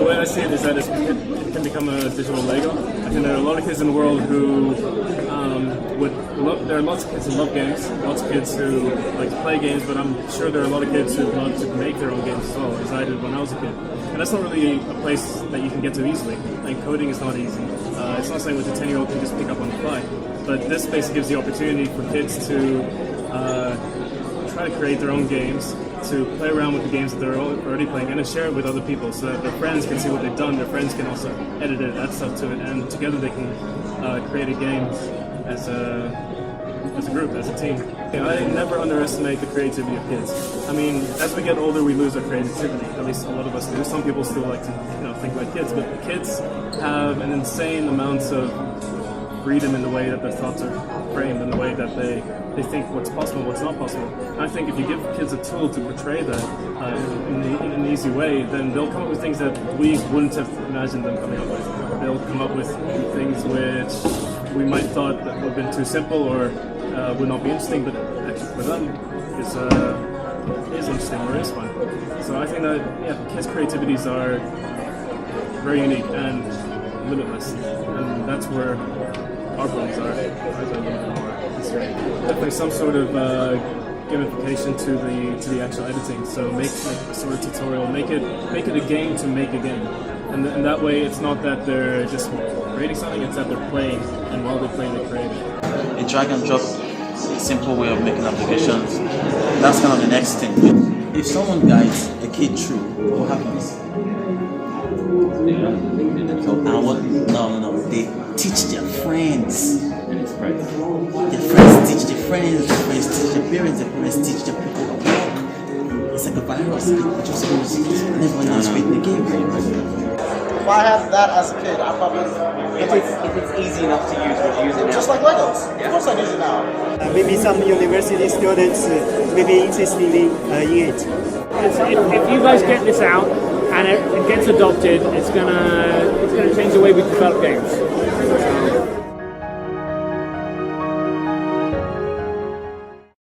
the way I see it is that it can become a digital Lego. I think there are a lot of kids in the world who there are lots of kids who love games, lots of kids who like to play games, but I'm sure there are a lot of kids who love to make their own games as well, as I did when I was a kid. And that's not really a place that you can get to easily. Like, coding is not easy. It's not something which a 10-year-old can just pick up on the fly. But this basically gives the opportunity for kids to try to create their own games, to play around with the games that they're already playing, and to share it with other people so that their friends can see what they've done. Their friends can also edit it, add stuff to it, and together they can create a game as a group, as a team. I never underestimate the creativity of kids. I mean, as we get older, we lose our creativity. At least a lot of us do. Some people still like to, think like kids, but kids have an insane amount of freedom in the way that their thoughts are framed, in the way that they think what's possible, what's not possible. And I think if you give kids a tool to portray that in an easy way, then they'll come up with things that we wouldn't have imagined them coming up with. They'll come up with things which we might thought that would have been too simple or would not be interesting, but actually for them is interesting or is fun. So I think that kids' creativities are very unique and limitless, and that's where our problems are a little bit more constrained. Definitely some sort of gamification to the actual editing. So make a sort of tutorial, make it a game to make a game, and that way it's not that they're just creating something; it's that they're playing, and while they're playing, they create it. A drag and drop, simple way of making applications. That's kind of the next thing. If someone guides a kid through, what happens? No. They teach their friends. Their friends teach their friends. Their friends teach their parents. Their parents teach their people at work. It's like a virus. It just goes, and everyone else creating the game. If I had that as a kid, I probably... If it's easy enough to use, would you use it now? Just like Legos. Yeah. Of course I use it now. Maybe some university students may be interested in it. If you guys get this out and it gets adopted, it's gonna change the way we develop games.